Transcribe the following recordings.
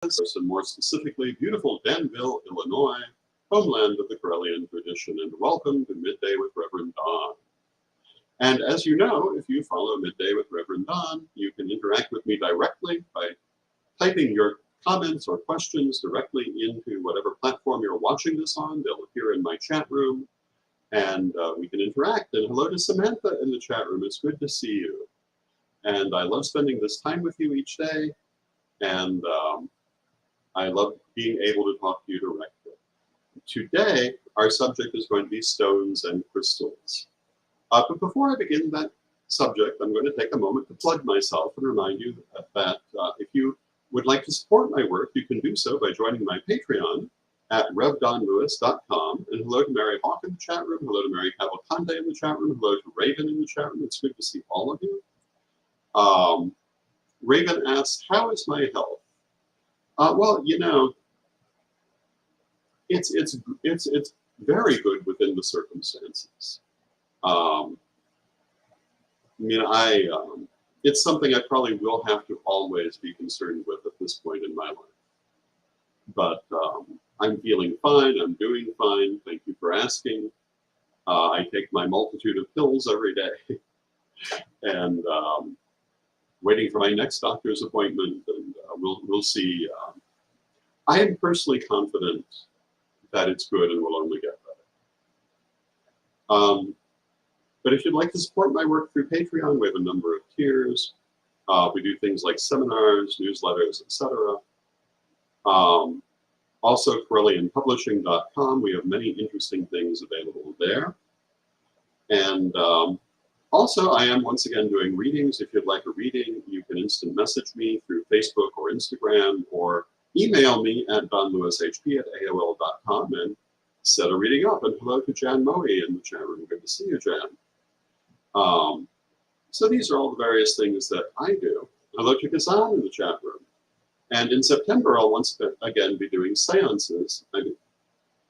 and more specifically, beautiful Danville, Illinois, homeland of the Correllian tradition, and welcome to Midday with Rev Don. And as you know, if you follow Midday with Rev Don, you can interact with me directly by typing your comments or questions directly into whatever platform you're watching this on. They'll appear in my chat room, and we can interact. And hello to Samantha in the chat room. It's good to see you. And I love spending this time with you each day, and I love being able to talk to you directly. Today, our subject is going to be stones and crystals. But before I begin that subject, I'm going to take a moment to plug myself and remind you that if you would like to support my work, you can do so by joining my Patreon at revdonlewis.com. And hello to Mary Hawk in the chat room. Hello to Mary Cavalcante in the chat room. Hello to Raven in the chat room. It's good to see all of you. Raven asks, how is my health? Well, you know, it's very good within the circumstances. I mean, it's something I probably will have to always be concerned with at this point in my life. But I'm feeling fine. I'm doing fine. Thank you for asking. I take my multitude of pills every day, and waiting for my next doctor's appointment, and we'll see. I am personally confident that it's good and will only get better. But if you'd like to support my work through Patreon, we have a number of tiers. We do things like seminars, newsletters, etc. Also, CorrellianPublishing.com. We have many interesting things available there. And also, I am once again doing readings. If you'd like a reading, you can instant message me through Facebook or Instagram, or email me at donlewishp@aol.com and set a reading up. And hello to Jan Moe in the chat room. Good to see you, Jan. So these are all the various things that I do. Hello to Kazan in the chat room. And in September, I'll once again be doing seances.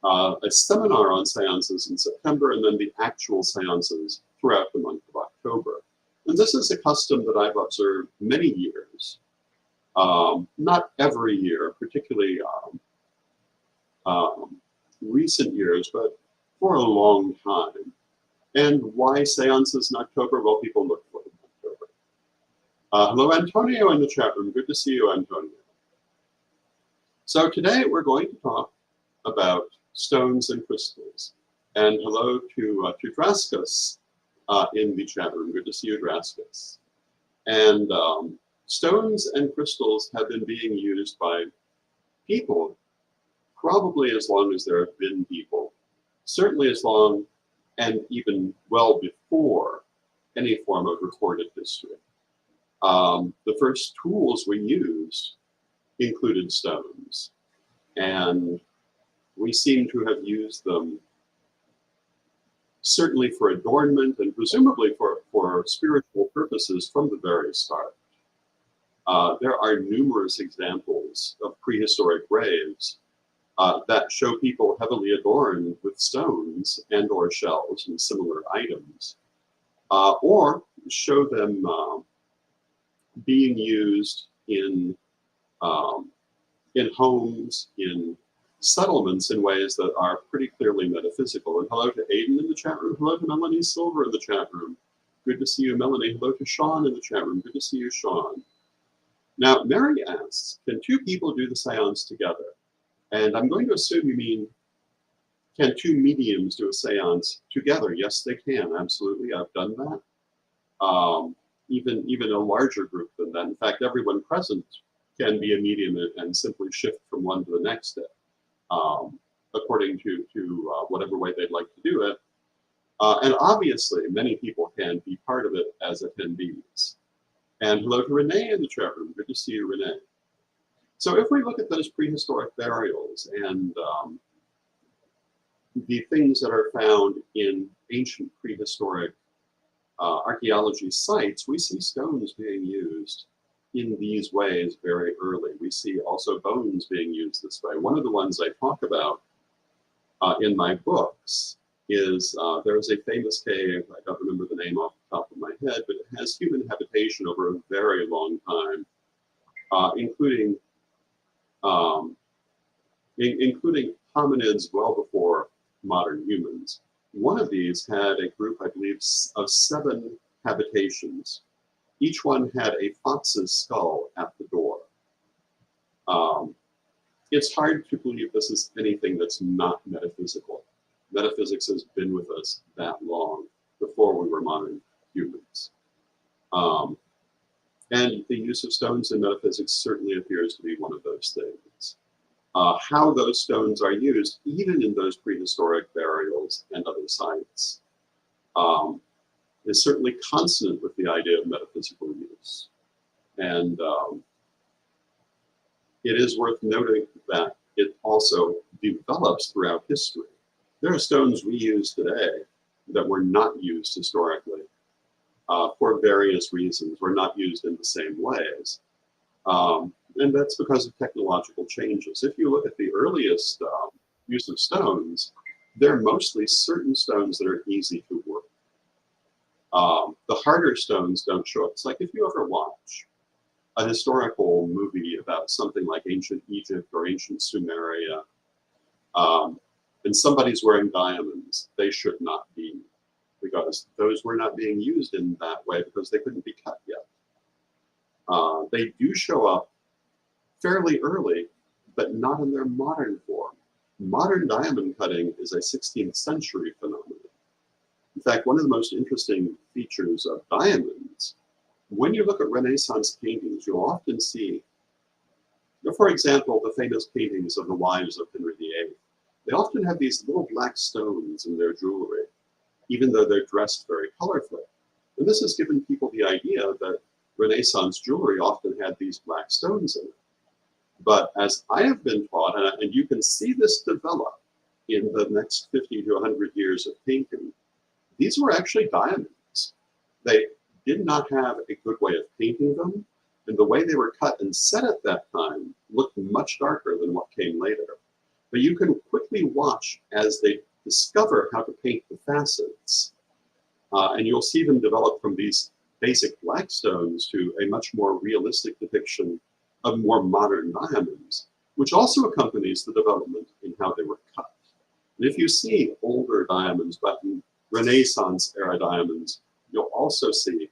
A seminar on seances in September, and then the actual seances throughout the month of October. And this is a custom that I've observed many years. Not every year, particularly recent years, but for a long time. And why seances in October? Well, people look for them in October. Hello, Antonio in the chat room. Good to see you, Antonio. So today we're going to talk about stones and crystals. And hello to Draskus in the chat room. Good to see you, Draskus. And stones and crystals have been being used by people probably as long as there have been people. Certainly as long and even well before any form of recorded history. The first tools we used included stones, and we seem to have used them certainly for adornment and presumably for spiritual purposes from the very start. There are numerous examples of prehistoric graves that show people heavily adorned with stones and or shells and similar items, or show them being used in homes, in settlements in ways that are pretty clearly metaphysical. And hello to Aiden in the chat room. Hello to Melanie Silver in the chat room. Good to see you, Melanie. Hello to Sean in the chat room. Good to see you, Sean. Now, Mary asks, can two people do the seance together? And I'm going to assume you mean, can two mediums do a seance together? Yes, they can, absolutely. I've done that. Even a larger group than that. In fact, everyone present can be a medium and simply shift from one to the next according to whatever way they'd like to do it. And obviously, many people can be part of it as attendees. And hello to Renee in the chat room. Good to see you, Renee. So if we look at those prehistoric burials and the things that are found in ancient prehistoric archaeology sites, we see stones being used in these ways very early. We see also bones being used this way. One of the ones I talk about in my books is there is a famous cave, I don't remember the name off the top of my head, but it has human habitation over a very long time, including um, including hominids well before modern humans. One of these had a group, I believe, of 7 habitations. Each one had a fox's skull at the door. It's hard to believe this is anything that's not metaphysical. Metaphysics has been with us that long, before we were modern humans. And the use of stones in metaphysics certainly appears to be one of those things. How those stones are used, even in those prehistoric burials and other sites, is certainly consonant with the idea of metaphysical use. And it is worth noting that it also develops throughout history. There are stones we use today that were not used historically for various reasons, were not used in the same ways. And that's because of technological changes. If you look at the earliest use of stones, they're mostly certain stones that are easy to work. The harder stones don't show up. It's like if you ever watch a historical movie about something like ancient Egypt or ancient Sumeria, and somebody's wearing diamonds, they should not be, because those were not being used in that way because they couldn't be cut yet. They do show up fairly early, but not in their modern form. Modern diamond cutting is a 16th century phenomenon. In fact, one of the most interesting features of diamonds, when you look at Renaissance paintings, you'll often see, for example, the famous paintings of the wives of Henry VIII. They often have these little black stones in their jewelry, even though they're dressed very colorfully. And this has given people the idea that Renaissance jewelry often had these black stones in it. But as I have been taught, and you can see this develop in the next 50 to 100 years of painting, these were actually diamonds. They did not have a good way of painting them, and the way they were cut and set at that time looked much darker than what came later. But you can quickly watch as they discover how to paint the facets, and you'll see them develop from these basic black stones to a much more realistic depiction of more modern diamonds, which also accompanies the development in how they were cut. And if you see older diamonds, but Renaissance era diamonds, you'll also see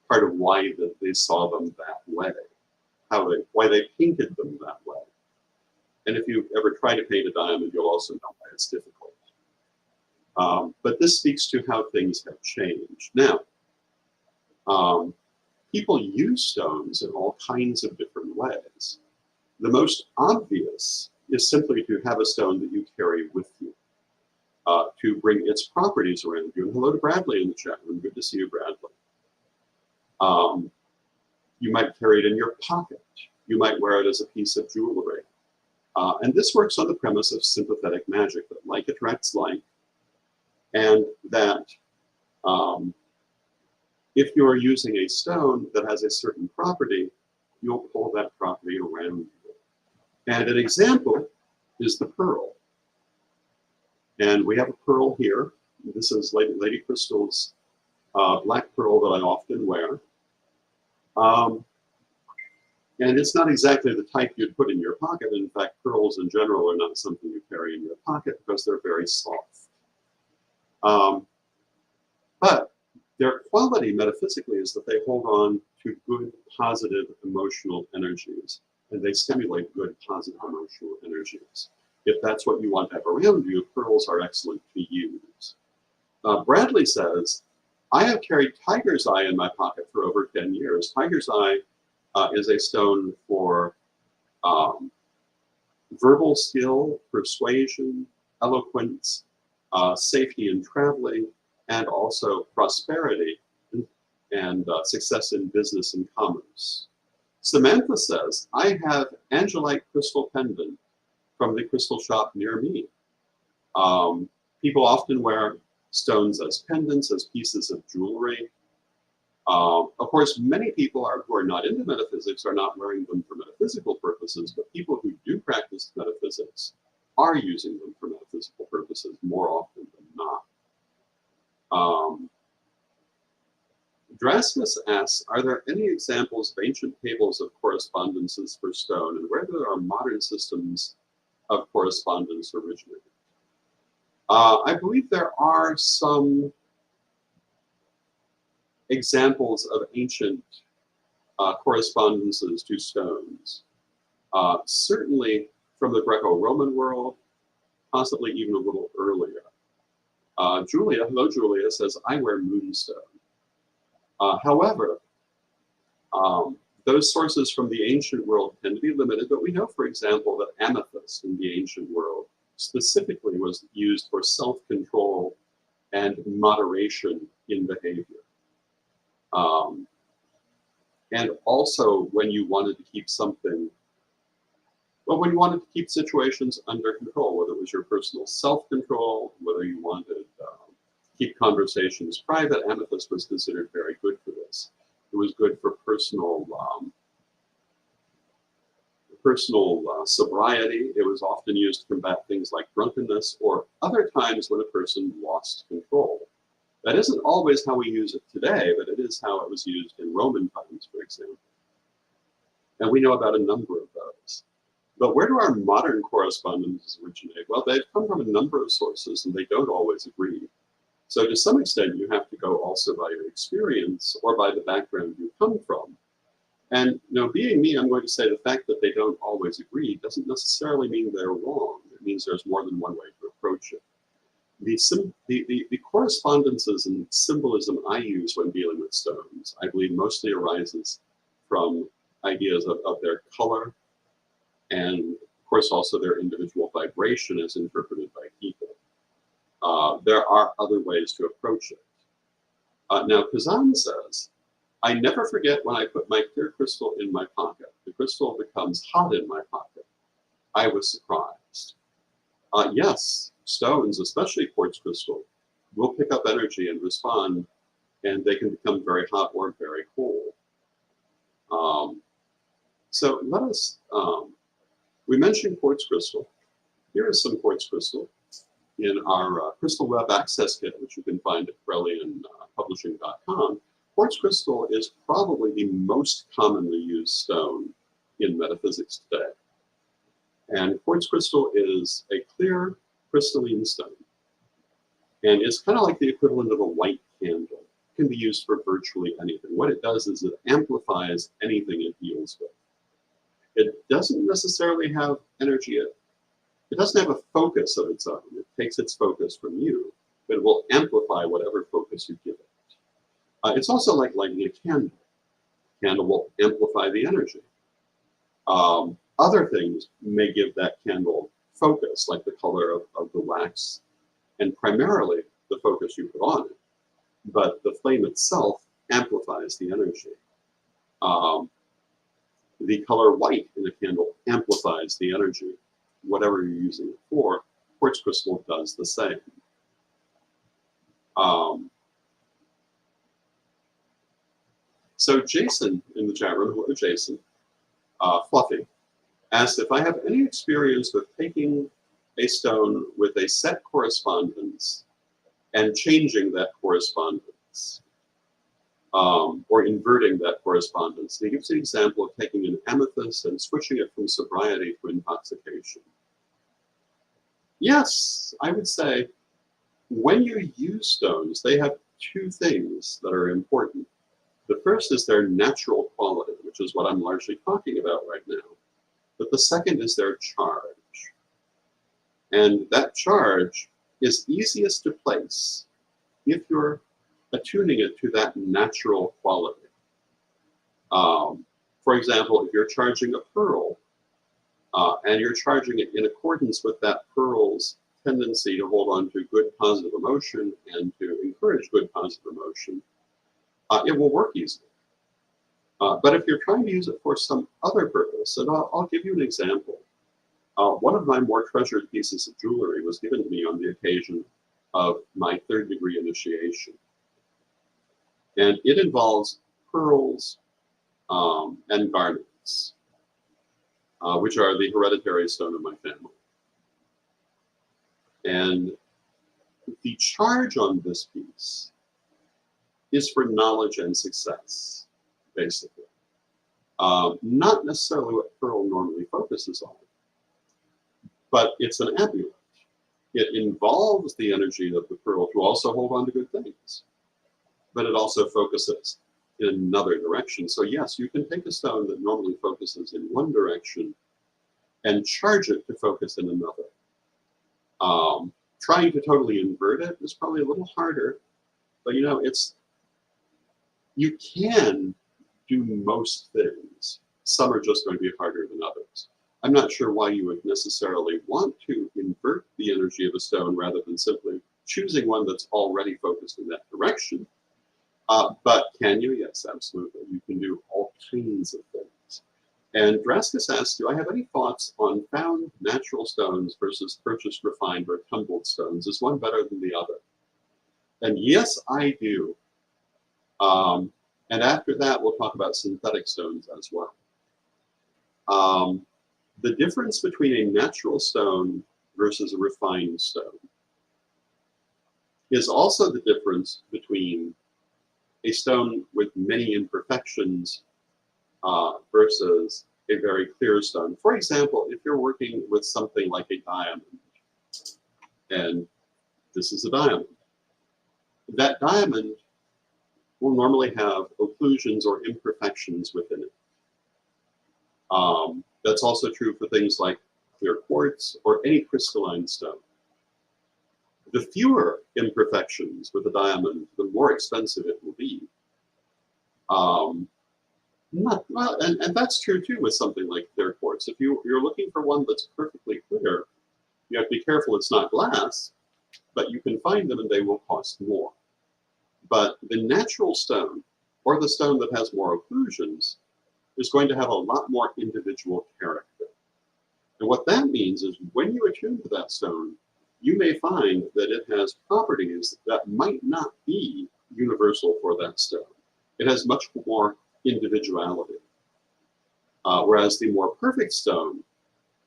part of why they saw them that way, why they painted them that way. And if you ever try to paint a diamond, you'll also know why it's difficult. But this speaks to how things have changed. Now, people use stones in all kinds of different ways. The most obvious is simply to have a stone that you carry with you, to bring its properties around you. And hello to Bradley in the chat room. Good to see you, Bradley. You might carry it in your pocket. You might wear it as a piece of jewelry. And this works on the premise of sympathetic magic, that like attracts like, and that if you're using a stone that has a certain property, you'll pull that property around you. And an example is the pearl. And we have a pearl here. This is Lady Crystal's black pearl that I often wear. And it's not exactly the type you'd put in your pocket. In fact, pearls in general are not something you carry in your pocket because they're very soft. But their quality metaphysically is that they hold on to good, positive emotional energies, and they stimulate good, positive emotional energies. If that's what you want to have around you, pearls are excellent to use. Bradley says, I have carried tiger's eye in my pocket for over 10 years. Tiger's eye is a stone for verbal skill, persuasion, eloquence, safety in traveling, and also prosperity and success in business and commerce. Samantha says, I have Angelite crystal pendant from the crystal shop near me. People often wear stones as pendants, as pieces of jewelry. Of course, many people who are not into metaphysics are not wearing them for metaphysical purposes, but people who do practice metaphysics are using them for metaphysical purposes more often than not. Drasmus asks, are there any examples of ancient tables of correspondences for stone, and where do our modern systems of correspondence originate? I believe there are some examples of ancient correspondences to stones. Certainly from the Greco-Roman world, possibly even a little earlier. Julia, hello Julia, says, I wear moonstone. However, those sources from the ancient world tend to be limited, but we know, for example, that amethyst in the ancient world specifically was used for self-control and moderation in behavior. And also when you wanted to keep something, well, when you wanted to keep situations under control, whether it was your personal self-control, whether you wanted to keep conversations private, amethyst was considered very good for this. It was good for personal sobriety. It was often used to combat things like drunkenness or other times when a person lost control. That isn't always how we use it today, but it is how it was used in Roman times, for example. And we know about a number of those. But where do our modern correspondences originate? Well, they've come from a number of sources, and they don't always agree. So to some extent, you have to go also by your experience or by the background you come from. And being me, I'm going to say the fact that they don't always agree doesn't necessarily mean they're wrong. It means there's more than one way to approach it. The correspondences and symbolism I use when dealing with stones, I believe mostly arises from ideas of their color and, of course, also their individual vibration as interpreted by people. There are other ways to approach it. Now, Kazan says, I never forget when I put my clear crystal in my pocket. The crystal becomes hot in my pocket. I was surprised. Yes, stones, especially quartz crystal, will pick up energy and respond, and they can become very hot or very cold. So let us, we mentioned quartz crystal. Here is some quartz crystal in our Crystal Web Access Kit, which you can find at CorrellianPublishing.com. Quartz crystal is probably the most commonly used stone in metaphysics today. And quartz crystal is a clear crystalline stone. And it's kind of like the equivalent of a white candle. It can be used for virtually anything. What it does is it amplifies anything it deals with. It doesn't necessarily have energy. It doesn't have a focus of its own. It takes its focus from you, but it will amplify whatever focus you give it. It's also like lighting a candle. A candle will amplify the energy. Other things may give that candle focus, like the color of the wax, and primarily the focus you put on it. But the flame itself amplifies the energy. The color white in a candle amplifies the energy. Whatever you're using it for, quartz crystal does the same. So Jason in the chat room, hello Jason, Fluffy, asked if I have any experience with taking a stone with a set correspondence and changing that correspondence, or inverting that correspondence. And he gives an example of taking an amethyst and switching it from sobriety to intoxication. Yes, I would say when you use stones, they have two things that are important. The first is their natural quality, which is what I'm largely talking about right now. But the second is their charge. And that charge is easiest to place if you're attuning it to that natural quality. For example, if you're charging a pearl, and you're charging it in accordance with that pearl's tendency to hold on to good positive emotion and to encourage good positive emotion, it will work easily. But if you're trying to use it for some other purpose, and I'll give you an example. One of my more treasured pieces of jewelry was given to me on the occasion of my 3rd degree initiation. And it involves pearls and garnets, which are the hereditary stone of my family. And the charge on this piece is for knowledge and success, basically. Not necessarily what Pearl normally focuses on, but it's an amulet. It involves the energy of the Pearl to also hold on to good things, but it also focuses in another direction. So yes, you can take a stone that normally focuses in one direction and charge it to focus in another. Trying to totally invert it is probably a little harder, but you know, you can do most things. Some are just going to be harder than others. I'm not sure why you would necessarily want to invert the energy of a stone rather than simply choosing one that's already focused in that direction. But can you? Yes, absolutely. You can do all kinds of things. And Draskus asks, do I have any thoughts on found natural stones versus purchased, refined, or tumbled stones? Is one better than the other? And yes, I do. And after that, we'll talk about synthetic stones as well. The difference between a natural stone versus a refined stone is also the difference between a stone with many imperfections versus a very clear stone. For example, if you're working with something like a diamond, and this is a diamond, that diamond will normally have occlusions or imperfections within it. That's also true for things like clear quartz or any crystalline stone. The fewer imperfections with a diamond, the more expensive it will be. And that's true too with something like clear quartz. If you're looking for one that's perfectly clear, you have to be careful it's not glass, but you can find them and they will cost more. But the natural stone, or the stone that has more occlusions, is going to have a lot more individual character. And what that means is when you attune to that stone, you may find that it has properties that might not be universal for that stone. It has much more individuality. Whereas the more perfect stone,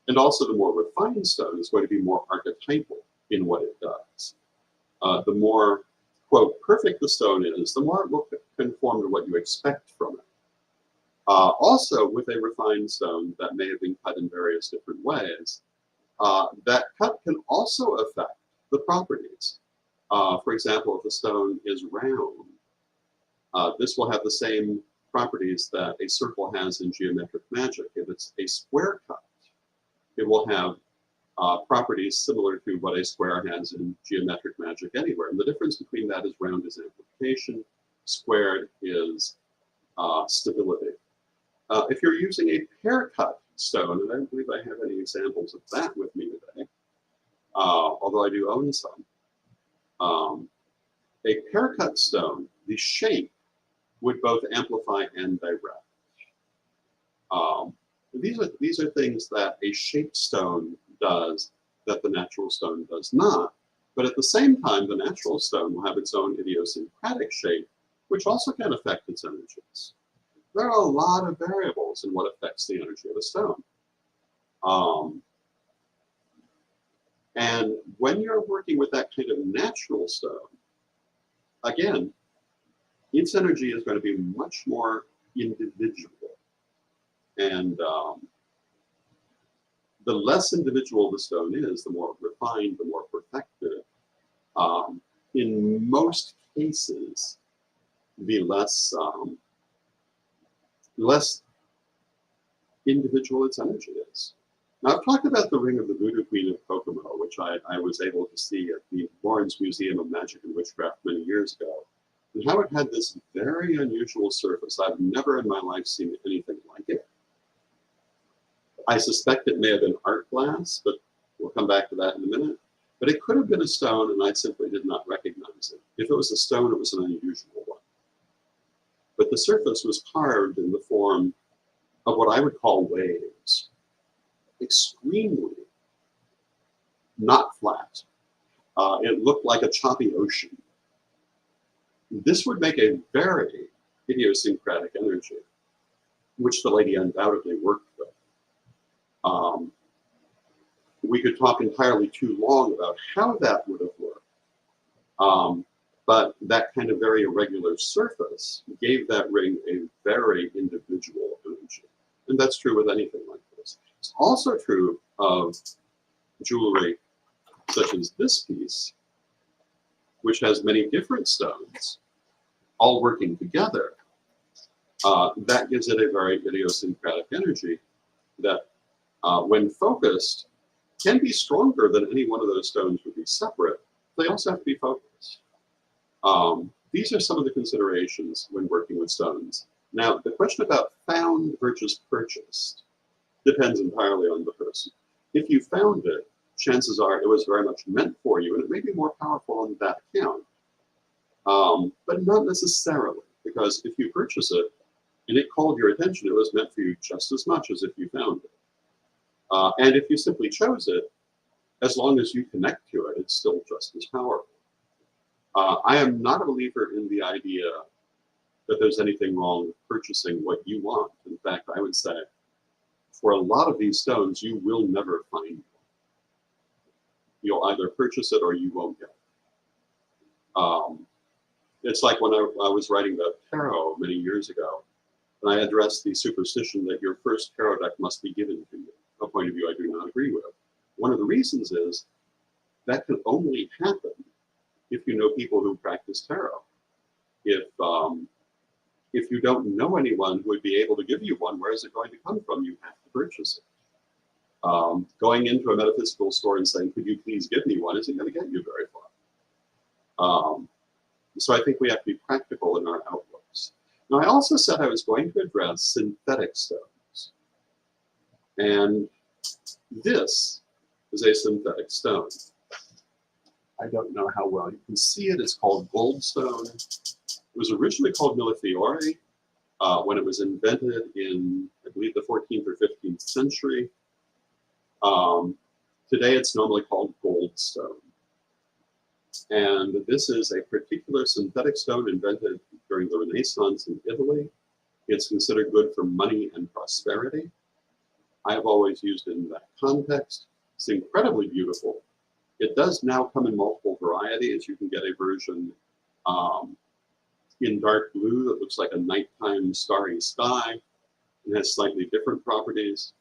and also the more refined stone, is going to be more archetypal in what it does. The more, quote, perfect the stone is, the more it will conform to what you expect from it. Also, with a refined stone that may have been cut in various different ways, that cut can also affect the properties. For example, if the stone is round, this will have the same properties that a circle has in geometric magic. If it's a square cut, it will have properties similar to what a square has in geometric magic anywhere. And the difference between that is round is amplification, squared is stability. If you're using a pear-cut stone, and I don't believe I have any examples of that with me today, although I do own some, a pear-cut stone, the shape would both amplify and direct. These are things that a shaped stone does that the natural stone does not. But at the same time, the natural stone will have its own idiosyncratic shape, which also can affect its energies. There are a lot of variables in what affects the energy of a stone. And when you're working with that kind of natural stone, again, its energy is going to be much more individual. And the less individual the stone is, the more refined, the more perfected. In most cases, the less individual its energy is. Now, I've talked about the ring of the Voodoo Queen of Kokomo, which I was able to see at the Lawrence Museum of Magic and Witchcraft many years ago, and how it had this very unusual surface. I've never in my life seen anything like it. I suspect it may have been art glass, but we'll come back to that in a minute. But it could have been a stone, and I simply did not recognize it. If it was a stone, it was an unusual one. But the surface was carved in the form of what I would call waves. Extremely not flat. It looked like a choppy ocean. This would make a very idiosyncratic energy, which the lady undoubtedly worked with. We could talk entirely too long about how that would have worked. But that kind of very irregular surface gave that ring a very individual energy. And that's true with anything like this. It's also true of jewelry such as this piece, which has many different stones all working together. That gives it a very idiosyncratic energy that, when focused, can be stronger than any one of those stones would be separate. They also have to be focused. These are some of the considerations when working with stones. Now, the question about found versus purchased depends entirely on the person. If you found it, chances are it was very much meant for you, and it may be more powerful on that account. But not necessarily, because if you purchase it and it called your attention, it was meant for you just as much as if you found it. And if you simply chose it, as long as you connect to it, it's still just as powerful. I am not a believer in the idea that there's anything wrong with purchasing what you want. In fact, I would say for a lot of these stones, you will never find them. You'll either purchase it or you won't get it. It's like when I was writing about tarot many years ago, and I addressed the superstition that your first tarot deck must be given to you, a point of view I do not agree with. One of the reasons is that can only happen if you know people who practice tarot. If you don't know anyone who would be able to give you one, where is it going to come from? You have to purchase it. Going into a metaphysical store and saying, could you please give me one, isn't going to get you very far. So I think we have to be practical in our outlooks. Now, I also said I was going to address synthetic stones. And this is a synthetic stone. I don't know how well you can see it. It's called goldstone. It was originally called millefiori when it was invented in, I believe, the 14th or 15th century. Today, it's normally called goldstone. And this is a particular synthetic stone invented during the Renaissance in Italy. It's considered good for money and prosperity. I've always used it in that context. It's incredibly beautiful. It does now come in multiple varieties. You can get a version in dark blue that looks like a nighttime starry sky. It has slightly different properties.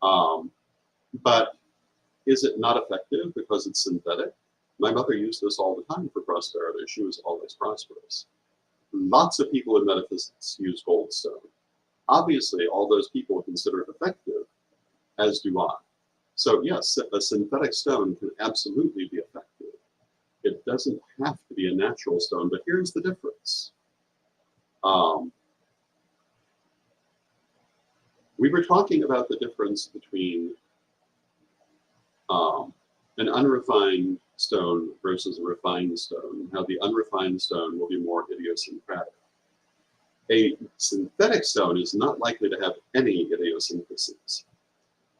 But is it not effective because it's synthetic? My mother used this all the time for prosperity. She was always prosperous. Lots of people in metaphysics use goldstone. Obviously, all those people consider it effective, as do I. So yes, a synthetic stone can absolutely be effective. It doesn't have to be a natural stone, but here's the difference. We were talking about the difference between an unrefined stone versus a refined stone, how the unrefined stone will be more idiosyncratic. A synthetic stone is not likely to have any idiosyncrasies.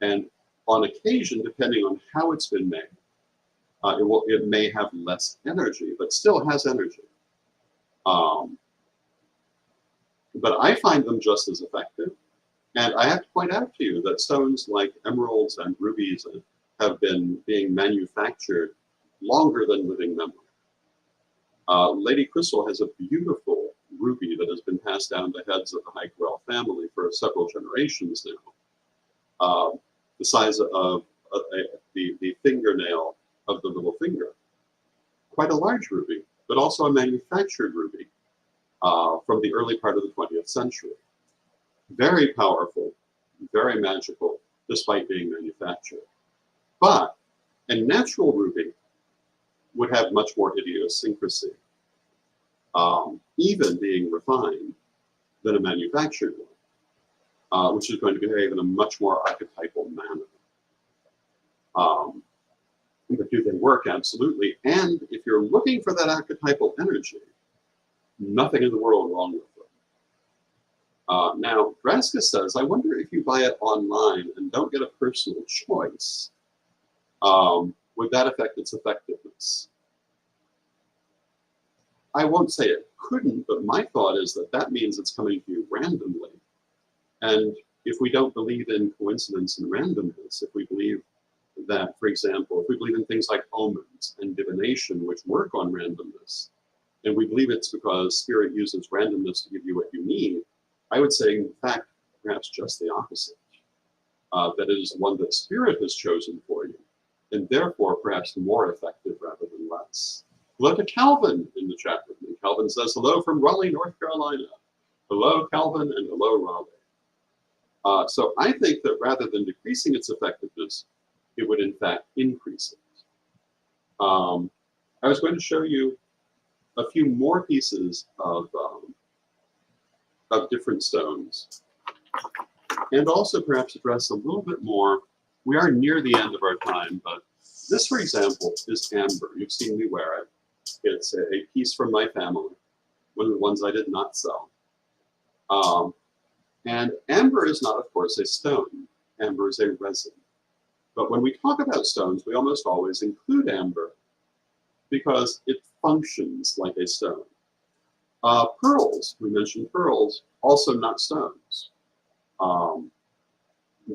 And on occasion, depending on how it's been made, it may have less energy, but still has energy. But I find them just as effective. And I have to point out to you that stones like emeralds and rubies have been being manufactured longer than living memory. Lady Crystal has a beautiful ruby that has been passed down the heads of the High-Corell family for several generations now. The size of the fingernail of the little finger. Quite a large ruby, but also a manufactured ruby from the early part of the 20th century. Very powerful, very magical, despite being manufactured. But a natural ruby would have much more idiosyncrasy, even being refined, than a manufactured one, which is going to behave in a much more archetypal manner. But do they work? Absolutely. And if you're looking for that archetypal energy, nothing in the world wrong with them. Now, Draska says, I wonder if you buy it online and don't get a personal choice, would that affect its effectiveness? I won't say it couldn't, but my thought is that that means it's coming to you randomly. And if we don't believe in coincidence and randomness, if we believe that, for example, if we believe in things like omens and divination, which work on randomness, and we believe it's because spirit uses randomness to give you what you need, I would say, in fact, perhaps just the opposite. That it is one that spirit has chosen for you, and therefore perhaps more effective rather than less. Hello to Calvin in the chat with me. Calvin says, hello from Raleigh, North Carolina. Hello, Calvin, and hello, Raleigh. So I think that rather than decreasing its effectiveness, it would in fact increase it. I was going to show you a few more pieces of different stones, and also perhaps address a little bit more. We are near the end of our time, but this, for example, is amber. You've seen me wear it. It's a piece from my family, one of the ones I did not sell. And amber is not, of course, a stone. Amber is a resin. But when we talk about stones, we almost always include amber because it functions like a stone. Pearls, we mentioned pearls, also not stones.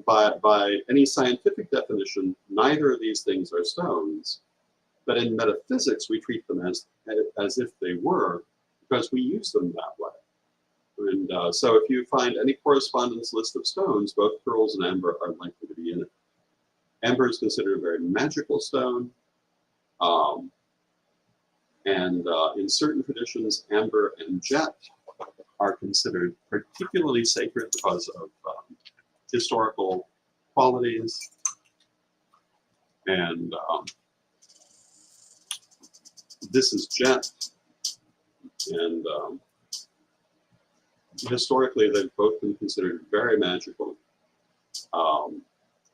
By any scientific definition, neither of these things are stones, but in metaphysics, we treat them as if they were, because we use them that way. And so if you find any correspondence list of stones, both pearls and amber are likely to be in it. Amber is considered a very magical stone. In certain traditions, amber and jet are considered particularly sacred because of historical qualities. And this is jet. And historically, they've both been considered very magical.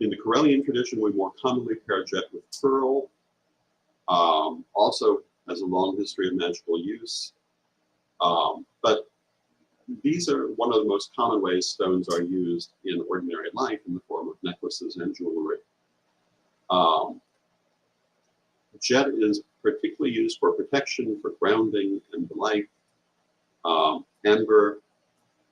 In the Correllian tradition, we more commonly pair jet with pearl. Also has a long history of magical use. But these are one of the most common ways stones are used in ordinary life in the form of necklaces and jewelry. Jet is particularly used for protection, for grounding, and the like. Amber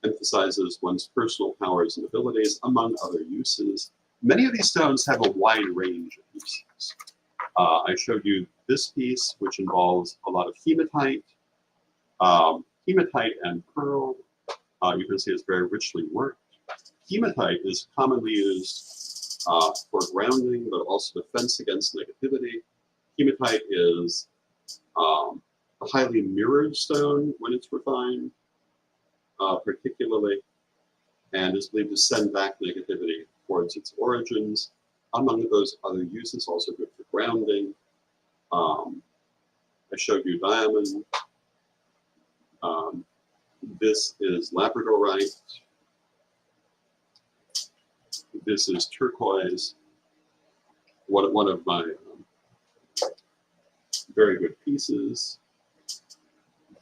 emphasizes one's personal powers and abilities, among other uses. Many of these stones have a wide range of uses. I showed you this piece, which involves a lot of hematite. Hematite and pearl, you can see it's very richly worked. Hematite is commonly used for grounding, but also defense against negativity. Hematite is a highly mirrored stone when it's refined, particularly, and is believed to send back negativity towards its origins. Among those other uses, also good for grounding. I showed you diamond. This is labradorite. This is turquoise. One of my very good pieces.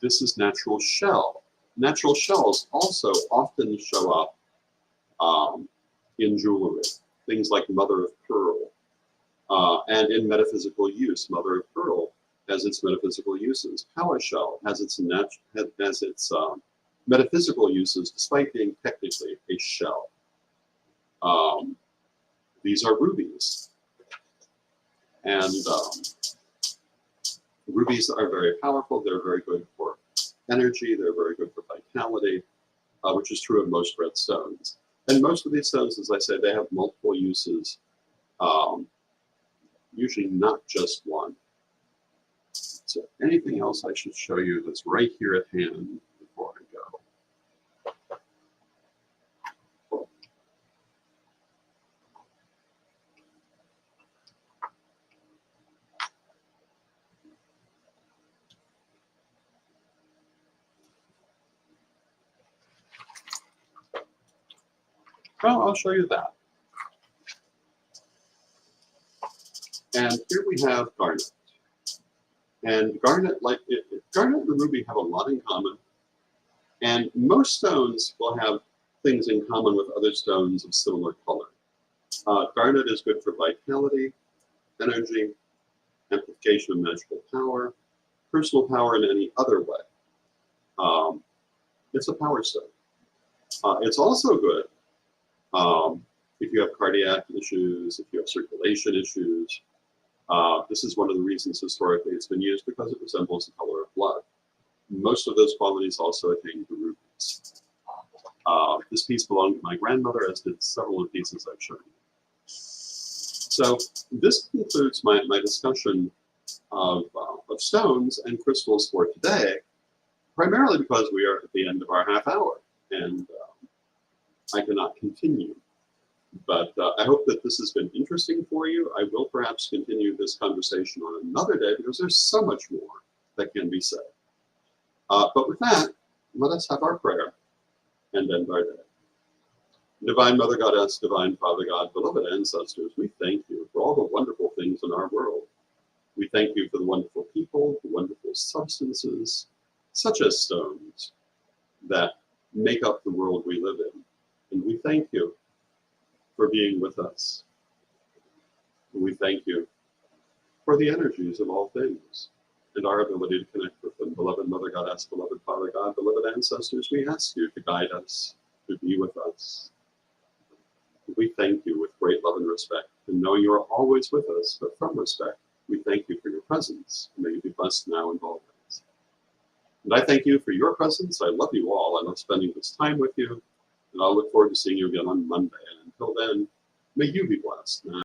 This is natural shell. Natural shells also often show up in jewelry. Things like mother of pearl, and in metaphysical use, mother of pearl has its metaphysical uses. Kawa shell has its metaphysical uses, despite being technically a shell. These are rubies, and rubies are very powerful. They're very good for energy. They're very good for vitality, which is true of most red stones. And most of these stones, as I said, they have multiple uses, usually not just one. So anything else I should show you that's right here at hand before I go? Well, I'll show you that. And here we have garnet. And garnet, garnet and ruby have a lot in common. And most stones will have things in common with other stones of similar color. Garnet is good for vitality, energy, amplification of magical power, personal power in any other way. It's a power stone. It's also good if you have cardiac issues, if you have circulation issues. This is one of the reasons historically it's been used, because it resembles the color of blood. most of those qualities also attain to rubies. This piece belonged to my grandmother, as did several of the pieces I've shown you. So this concludes my discussion of stones and crystals for today, primarily because we are at the end of our half hour, and I cannot continue. But I hope that this has been interesting for you. I will perhaps continue this conversation on another day, because there's so much more that can be said. But with that, let us have our prayer and end our day. Divine Mother Goddess, Divine Father God, beloved ancestors, we thank you for all the wonderful things in our world. We thank you for the wonderful people, the wonderful substances, such as stones, that make up the world we live in. And we thank you for being with us. We thank you for the energies of all things and our ability to connect with them. Beloved Mother Goddess, beloved Father God, beloved ancestors, we ask you to guide us, to be with us. We thank you with great love and respect, and knowing you are always with us, but from respect, we thank you for your presence. May you be blessed now and always. And I thank you for your presence. I love you all. I love spending this time with you, and I'll look forward to seeing you again on Monday. And until then, may you be blessed.